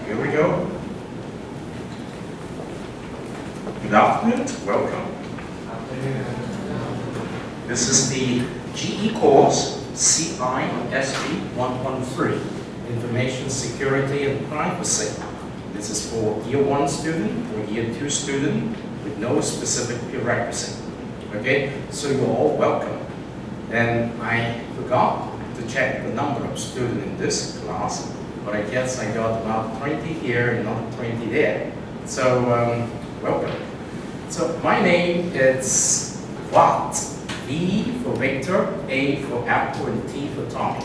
Here we go. Good afternoon, welcome. This is the GE course, CISG113, Information Security and Privacy. This is for Year 1 student or Year 2 student with no specific prerequisite. Okay, so you're all welcome. And I forgot to check the number of students in this class, but I guess I got about 20 here and not 20 there. So, welcome. So, my name is Wat. V for Victor, A for Apple, and T for Tommy.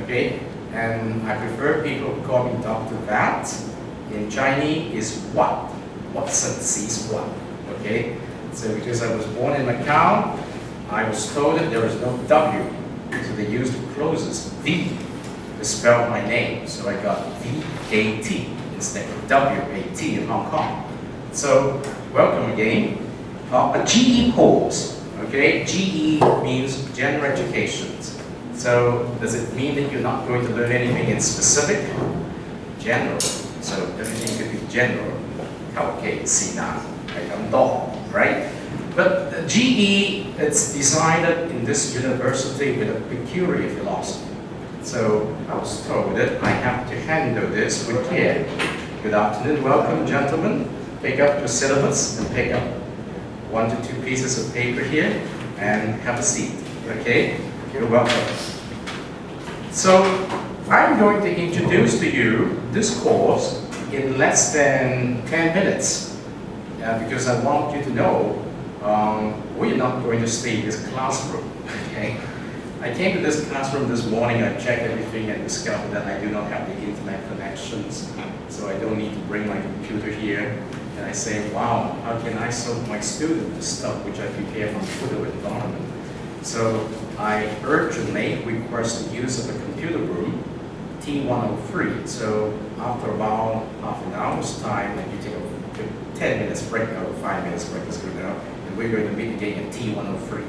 Okay? And I prefer people call me Dr. Vat. In Chinese is Wat. Watson sees what. Okay? So, because I was born in Macau, I was told that there is no W. So they used the closest V to spell my name. So I got V-A-T instead of W-A-T in Hong Kong. So welcome again. A GE course. Okay, GE means general education. So does it mean that you're not going to learn anything in specific? General. So everything could be general. Okay, see now, right? But the GE, it's decided in this university with a peculiar philosophy. So I was told that I have to handle this with care. Good afternoon, welcome gentlemen. Pick up your syllabus and pick up 1 to 2 pieces of paper here and have a seat, okay? You're welcome. So I'm going to introduce to you this course in less than 10 minutes because I want you to know we're not going to stay in this classroom, okay? I came to this classroom this morning, I checked everything and discovered that I do not have the internet connections, so I don't need to bring my computer here. And I say, wow, how can I show my students the stuff which I prepare from photo environment? So I urgently request the use of a computer room, T103. So after about half an hour's time, like you take a 10 minutes break or 5 minutes break is good enough. We're going to meet again at T103.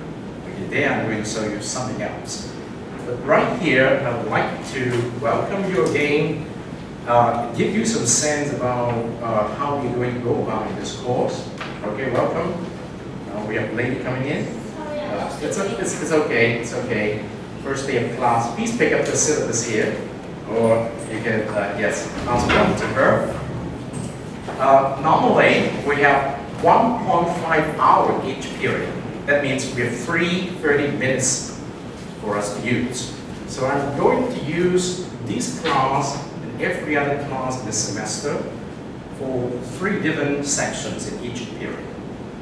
Okay, there I'm going to show you something else. But right here, I would like to welcome you again, give you some sense about how you're going to go about in this course. Okay, welcome. We have a lady coming in. It's okay, it's okay. First day of class, please pick up the syllabus here. Or you can, yes, answer them to her. Normally, we have 1.5 hours each period. That means we have 30 minutes for us to use. So I'm going to use this class and every other class this semester for 3 different sections in each period.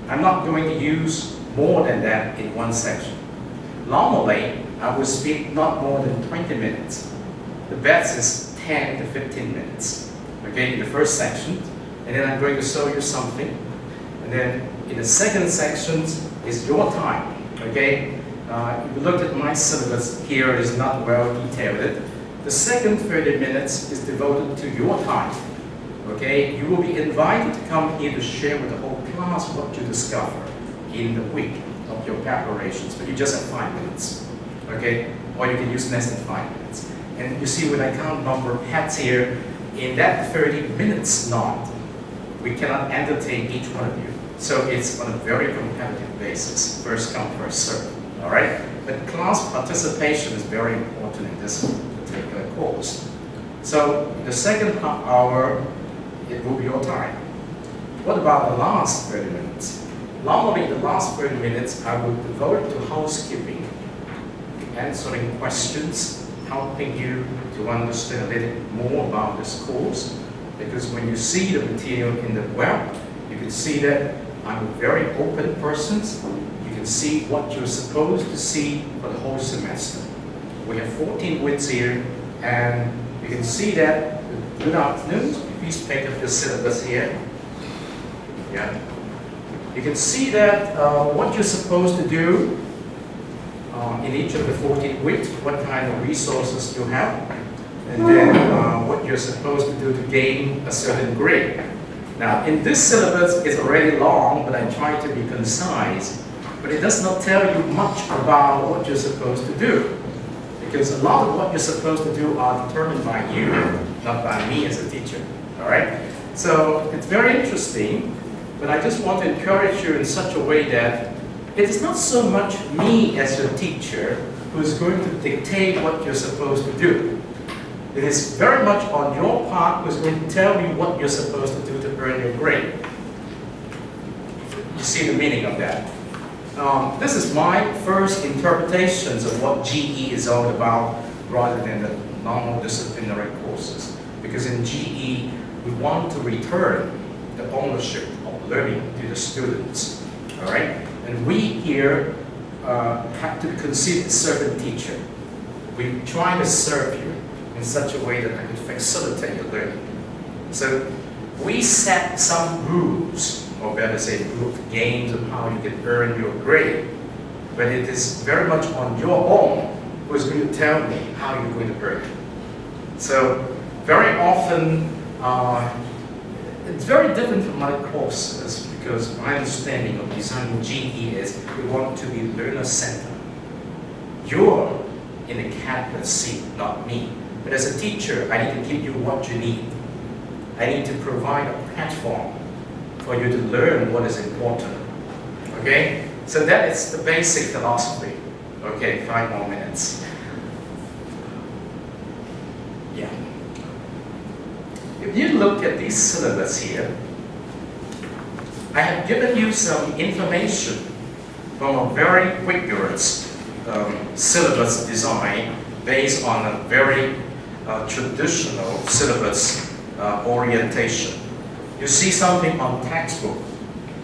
I'm not going to use more than that in one section. Normally, I will speak not more than 20 minutes. The best is 10 to 15 minutes. Okay, in the first section, and then I'm going to show you something. And then in the second section is your time, okay? If you look at my syllabus here, it is not well detailed. The second 30 minutes is devoted to your time, okay? You will be invited to come here to share with the whole class what you discover in the week of your preparations, but you just have 5 minutes, okay? Or you can use less than 5 minutes. And you see when I count number of hats here, in that 30 minutes not, we cannot entertain each one of you. So it's on a very competitive basis, first come, first serve, all right? But class participation is very important in this particular course. So the second half hour, it will be your time. What about the last 30 minutes? Normally the last 30 minutes I will devote to housekeeping, answering questions, helping you to understand a little more about this course. Because when you see the material in the web, you can see that I'm a very open person. You can see what you're supposed to see for the whole semester. We have 14 weeks here, and you can see that. Good afternoon. Please pick up the syllabus here. Yeah. You can see that what you're supposed to do in each of the 14 weeks, what kind of resources you have, and then what you're supposed to do to gain a certain grade. Now, in this syllabus, it's already long, but I try to be concise, but it does not tell you much about what you're supposed to do, because a lot of what you're supposed to do are determined by you. not by me as a teacher. All right? So it's very interesting, but I just want to encourage you in such a way that it is not so much me as your teacher who is going to dictate what you're supposed to do. It is very much on your part who's going to tell you what you're supposed to do to earn your grade. You see the meaning of that? This is my first interpretations of what GE is all about rather than the normal disciplinary courses. Because in GE, we want to return the ownership of learning to the students. All right? And we here have to consider servant teacher. We try to serve you in such a way that I can facilitate your learning. So we set some rules, or better say group games of how you can earn your grade. But it is very much on your own who is going to tell me how you're going to earn it. So very often, it's very different from my courses because my understanding of designing GE is we want to be learner-centered. You're in the catbird seat, not me. But as a teacher, I need to give you what you need. I need to provide a platform for you to learn what is important. Okay? So that is the basic philosophy. Okay, 5 more minutes. Yeah. If you look at these syllabus here, I have given you some information from a very rigorous syllabus design based on a very traditional syllabus orientation. You see something on textbook.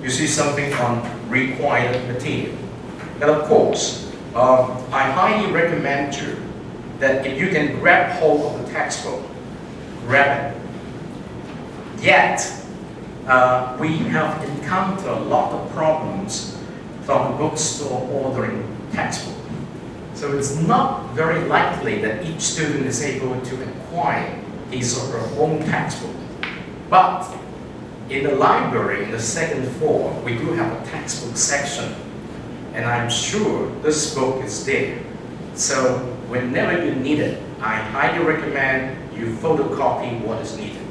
You see something on required material. And of course, I highly recommend you that if you can grab hold of the textbook, grab it. Yet, we have encountered a lot of problems from bookstore ordering textbook. So it's not very likely that each student is able to acquire his or her own textbook. But in the library, in the second floor, we do have a textbook section. And I'm sure this book is there. So whenever you need it, I highly recommend you photocopy what is needed.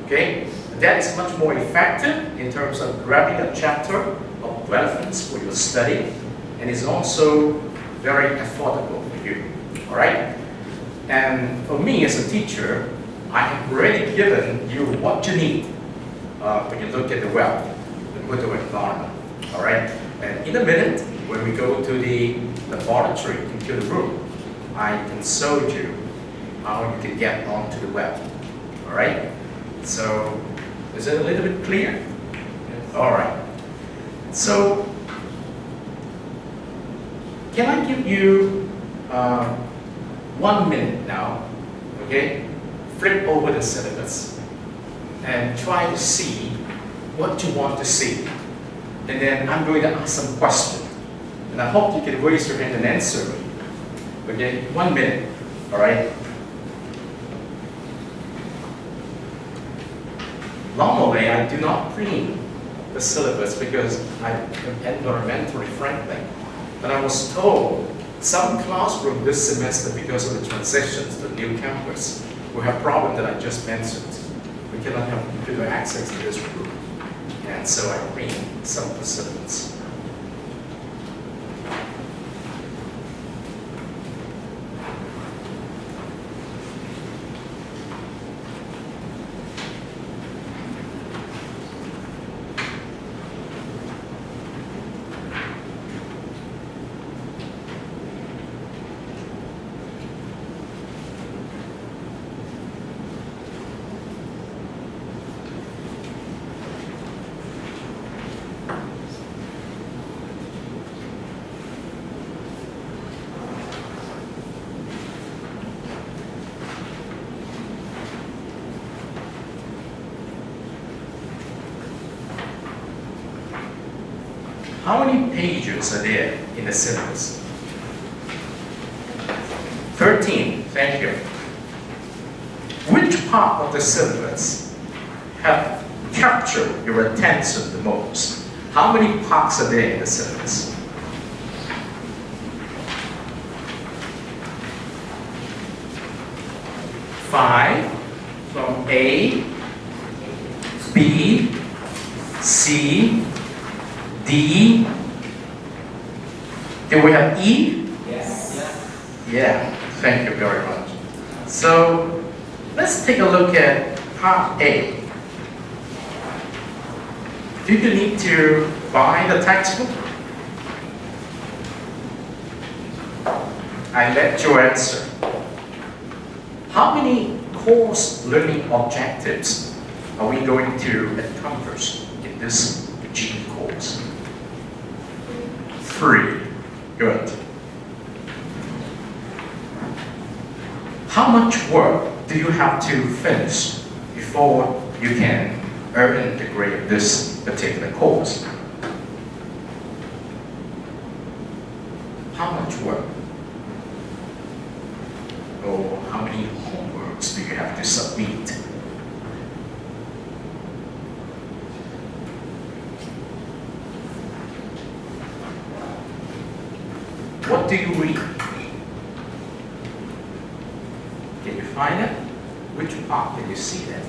Okay? That is much more effective in terms of grabbing a chapter of relevance for your study, and is also very affordable for you. All right? And for me as a teacher, I have already given you what you need when you look at the web, the Moodle environment. All right? And in a minute, when we go to the laboratory computer room, I can show you how you can get onto the web. All right? So, is it a little bit clear? Yes. All right. So, can I give you 1 minute now? Okay? Flip over the syllabus and try to see what you want to see. And then I'm going to ask some questions. And I hope you can raise your hand and answer me. Okay? 1 minute. All right? Normally, I do not print the syllabus because I'm environmentally friendly. But I was told some classroom this semester, because of the transitions to the new campus, will have problem that I just mentioned. We cannot have computer access to this room. And so I print some of the syllabus. How many pages are there in the syllabus? 13, thank you. Which part of the syllabus have captured your attention the most? How many parts are there in the syllabus? 5, from A, B, C, D. Do we have E? Yes. Yeah, thank you very much. So let's take a look at part A. Do you need to buy the textbook? I let you answer. How many course learning objectives are we going to accomplish in this G course? 3. Good. How much work do you have to finish before you can earn the grade of this particular course? How much work? Or how many homeworks do you have to submit? What do you read? Can you find it? Which part can you see that?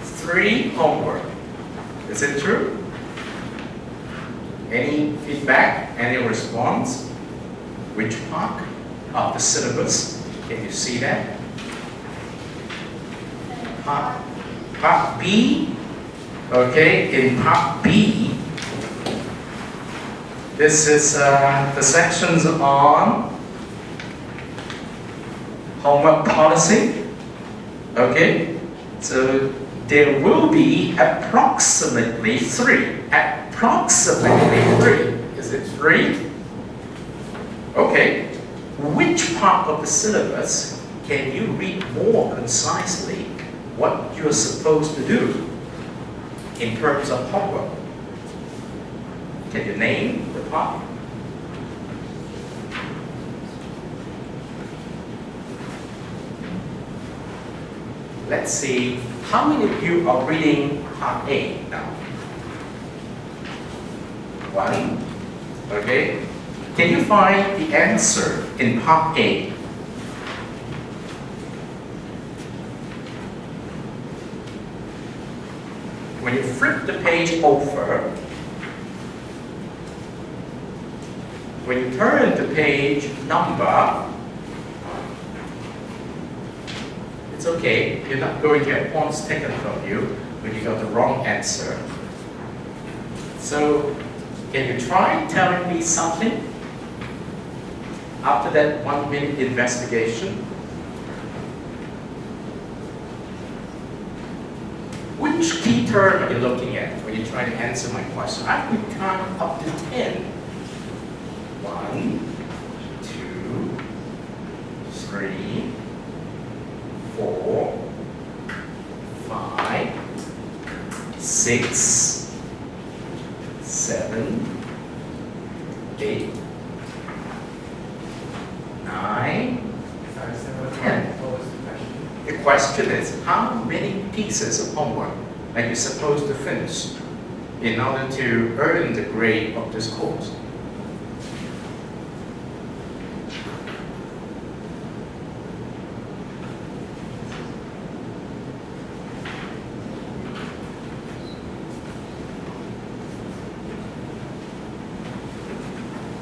3 homework. Is it true? Any feedback? Any response? Which part of the syllabus can you see that? Part B. Okay, in part B, this is the sections on homework policy. Okay, so there will be approximately 3. Approximately 3. Is it 3? Okay. Which part of the syllabus can you read more concisely what you're supposed to do in terms of homework? Can you name the part? Let's see, how many of you are reading part A now? 1. Okay. Can you find the answer in part A? When you flip the page over, when you turn the page number, it's okay, you're not going to get points taken from you when you got the wrong answer. So, can you try telling me something after that 1-minute investigation? Which key term are you looking at when you try to answer my question? I would count up to 10. 1, 2, 3, 4, 5, 6, 7, 8, 9, 10. The question is, how many pieces of homework are you supposed to finish in order to earn the grade of this course?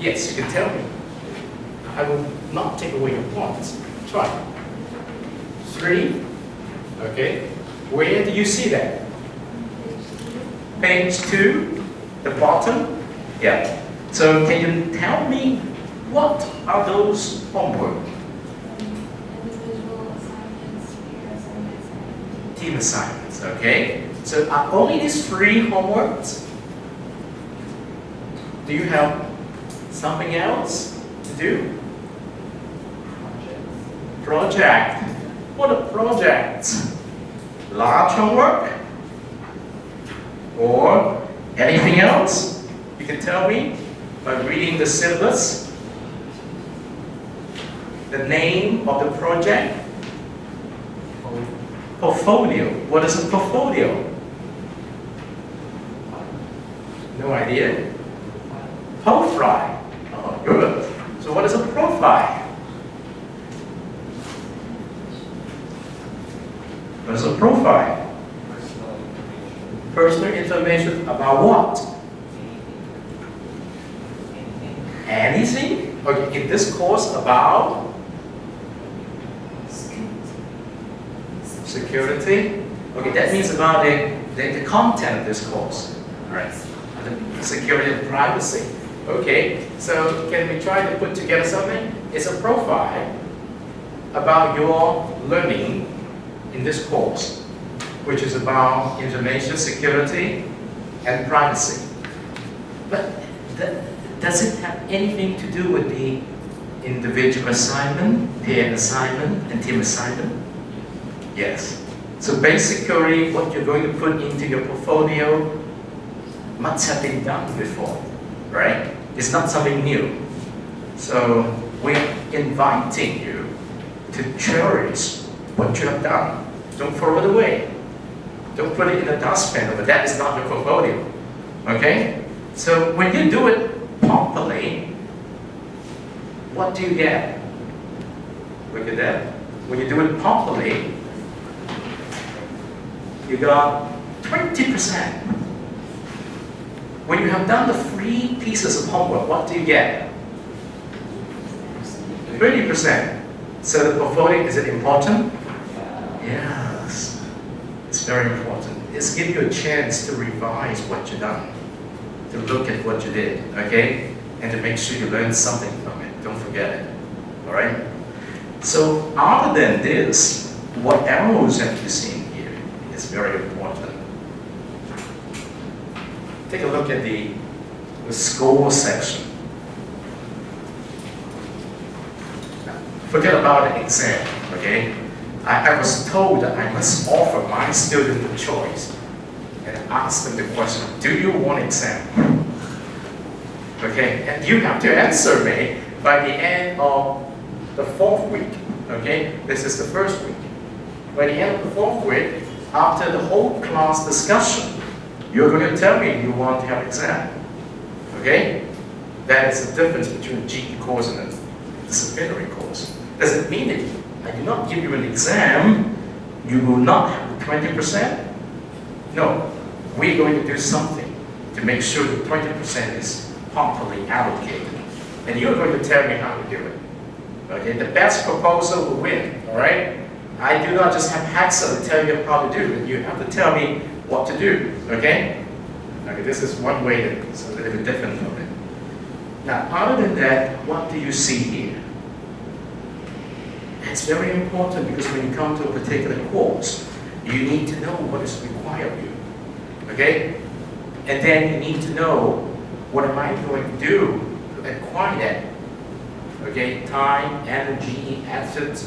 Yes, you can tell me. I will not take away your points. Try. 3. Okay. Where do you see that? Page 2, the bottom. Yeah. So can you tell me what are those homework? Individual assignments, peer assignments, Team assignments. Okay. So are only these 3 homeworks? Do you have something else to do? Project. What are projects? Large homework? Or anything else? You can tell me by reading the syllabus. The name of the project? Portfolio. What is a portfolio? No idea? Profile. Oh, good. So what is a profile? What is a profile? Personal information about what? Anything? Okay, in this course about security. Okay, that means about the content of this course. Right. The security and privacy. Okay, so can we try to put together something? It's a profile about your learning in this course, which is about information security and privacy. But does it have anything to do with the individual assignment, peer assignment, and team assignment? Yes. So basically, what you're going to put into your portfolio must have been done before, right? It's not something new. So we're inviting you to cherish what you have done. Don't throw it away. Don't put it in a dustbin, but that is not your portfolio. Okay? So when you do it properly, what do you get? Look at that. When you do it properly, you got 20%. When you have done the 3 pieces of homework, what do you get? 30%. So the portfolio, is it important? Yes. It's very important. It's give you a chance to revise what you've done, to look at what you did, okay? And to make sure you learn something from it. Don't forget it. All right? So other than this, what arrows have you seen here is very important. Take a look at the score section. Forget about the exam, okay? I was told that I must offer my student a choice and ask them the question, do you want exam? Okay, and you have to answer me by the end of the 4th week, okay? This is the 1st week. By the end of the 4th week, after the whole class discussion, you're going to tell me you want to have exam, okay? That is the difference between a GE course and a disciplinary course. Does it mean that I do not give you an exam, you will not have the 20%? No, we're going to do something to make sure the 20% is properly allocated. And you're going to tell me how to do it. Okay, the best proposal will win, all right? I do not just have Haxa to tell you how to do it. You have to tell me what to do, okay? Okay, this is one way that it's a little bit different from it. Now, other than that, what do you see here? It's very important because when you come to a particular course, you need to know what is required of you, okay? And then you need to know, what am I going to do to acquire that? Okay, time, energy, effort,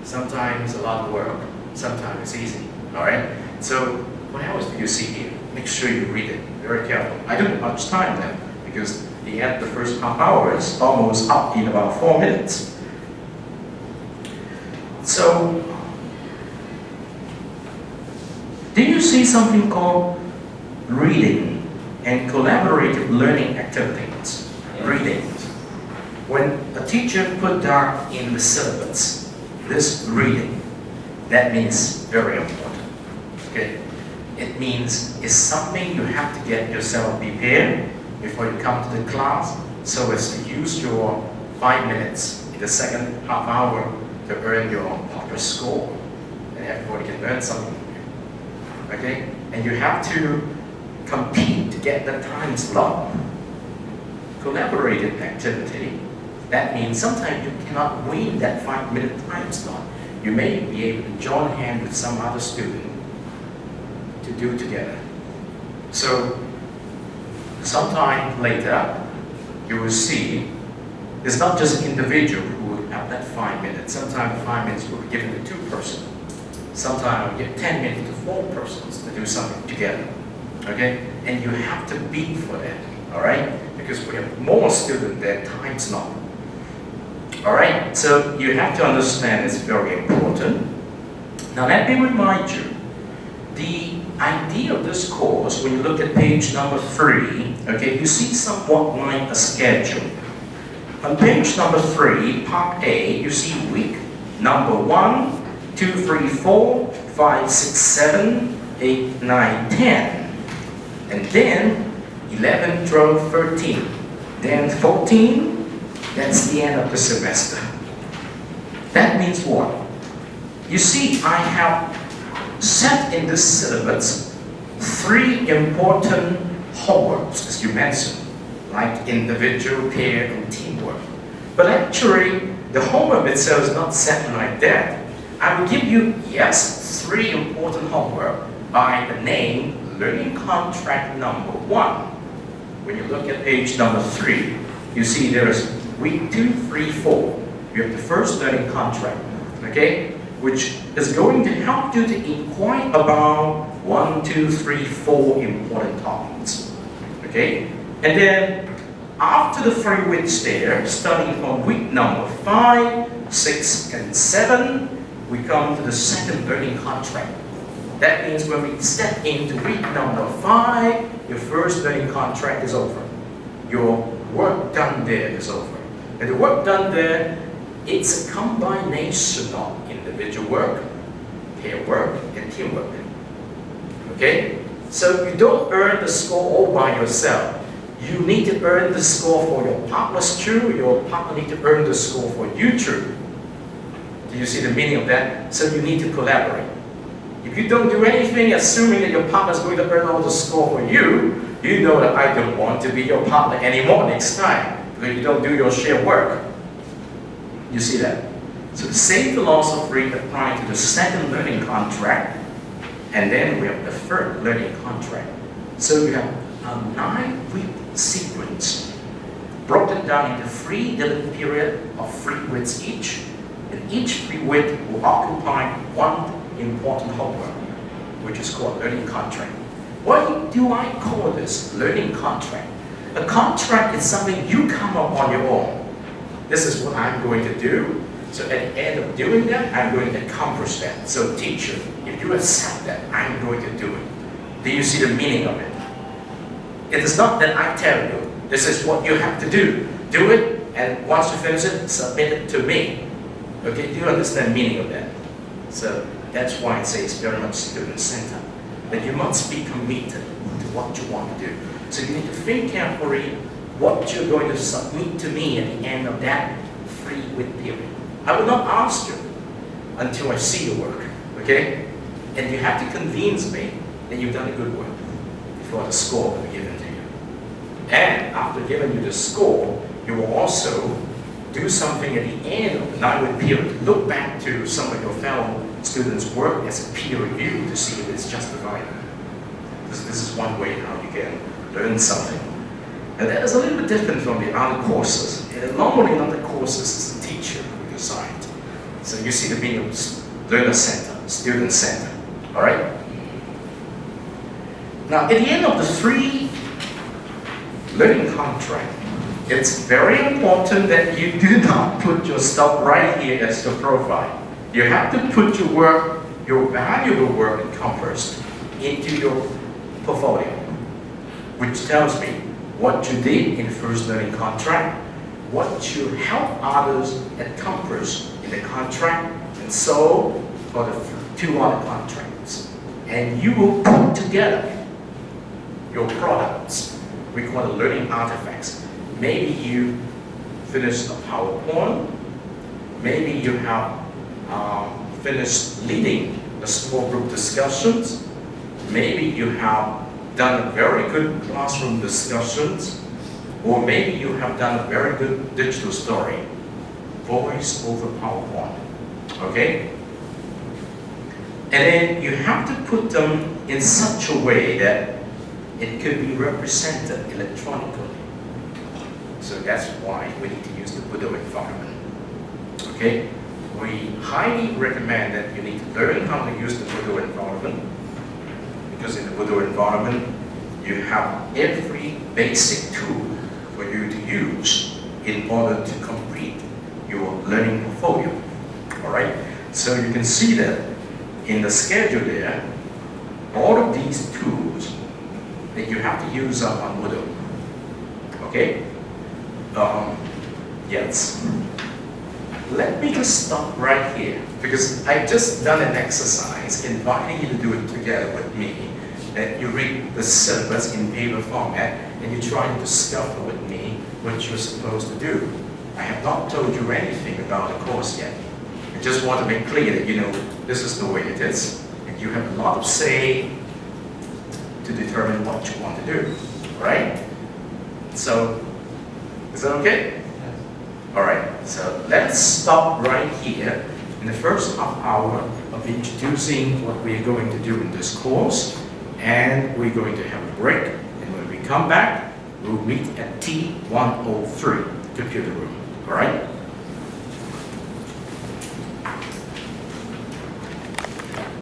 sometimes a lot of work, sometimes it's easy, all right? So what else do you see here? Make sure you read it very carefully. I don't have much time then because the end of the first half hour is almost up in about 4 minutes. So, do you see something called reading and collaborative learning activities? Reading. When a teacher put down in the syllabus, this reading, that means very important. Okay? It means it's something you have to get yourself prepared before you come to the class, so as to use your 5 minutes in the second half hour to earn your proper score. And everybody can learn something from you. Okay? And you have to compete to get the time slot. Collaborative activity, that means sometimes you cannot win that 5-minute time slot. You may be able to join hands with some other student to do together. So, sometime later, you will see it's not just an individual who will have that 5 minutes. Sometimes 5 minutes will be given to 2 persons. Sometimes we get 10 minutes to 4 persons to do something together. Okay? And you have to bid for that. Alright? Because we have more students than time slot. Alright? So you have to understand it's very important. Now let me remind you, the idea of this course, when you look at page number 3, okay, you see somewhat like a schedule. On page number 3, part A, you see week number 1, 2, 3, 4, 5, 6, 7, 8, 9, 10. And then 11, 12, 13. Then 14, that's the end of the semester. That means what? You see, I have set in this syllabus 3 important homeworks, as you mentioned, like individual, pair, and teamwork. But actually, the homework itself is not set like that. I will give you, yes, 3 important homework by the name Learning Contract number 1. When you look at page number 3, you see there is week 2, 3, 4. You have the first learning contract, okay, which is going to help you to inquire about 1, 2, 3, 4 important topics, okay? And then after the 3 weeks there, starting from week number 5, 6, and 7, we come to the second learning contract. That means when we step into week number 5, your first learning contract is over. Your work done there is over. And the work done there, it's a combination of individual work, pair work, and teamwork. Okay? So you don't earn the score all by yourself. You need to earn the score for your partners too. Your partner need to earn the score for you too. Do you see the meaning of that? So you need to collaborate. If you don't do anything, assuming that your partner is going to earn all the score for you, you know that I don't want to be your partner anymore next time because you don't do your shared work. You see that? So the same philosophy applies to the second learning contract, and then we have the third learning contract. So we have a 9-week sequence broken down into 3 different periods of 3 weeks each, and each 3 weeks will occupy 1 important homework, which is called learning contract. Why do I call this learning contract? A contract is something you come up on your own. This is what I'm going to do. So at the end of doing that, I'm going to accomplish that. So teacher, if you accept that, I'm going to do it. Do you see the meaning of it? It is not that I tell you, this is what you have to do. Do it, and once you finish it, submit it to me. Okay, do you understand the meaning of that? So that's why I say it's very much student-centered. That you must be committed to what you want to do. So you need to think carefully what you're going to submit to me at the end of that 3-week period. I will not ask you until I see your work, okay? And you have to convince me that you've done a good work before the score will be given to you. And after giving you the score, you will also do something at the end of the 9-week period. Look back to some of your fellow students' work as a peer review to see if it's justified. This is one way how you can learn something. And that is a little bit different from the other courses. And normally in other courses, it's a teacher who decides. So you see the meaning of learner center, student center. All right? Now, at the end of the 3 learning contract, it's very important that you do not put your stuff right here as your profile. You have to put your work, your valuable work accomplished, into your portfolio, which tells me what you did in the first learning contract, what you help others accomplish in the contract, and so for the 2 other contracts. And you will put together your products. We call it learning artifacts. Maybe you finished a PowerPoint. Maybe you have finished leading the small group discussions. Maybe you have done a very good classroom discussions. Or maybe you have done a very good digital story. Voice over PowerPoint. Okay? And then you have to put them in such a way that it could be represented electronically. So that's why we need to use the Moodle environment. Okay? We highly recommend that you need to learn how to use the Moodle environment, because in the Moodle environment, you have every basic tool for you to use in order to complete your learning portfolio. All right? So you can see that in the schedule there, all of these tools that you have to use up on Moodle. Okay? Yes. Let me just stop right here, because I've just done an exercise inviting you to do it together with me, that you read the syllabus in paper format, and you try to discover with me what you're supposed to do. I have not told you anything about the course yet. I just want to make clear that you know this is the way it is, and you have a lot of say to determine what you want to do, right? So, is that okay? All right, so let's stop right here in the first half hour of introducing what we're going to do in this course, and we're going to have a break, and when we come back, we'll meet at T103, computer room, all right?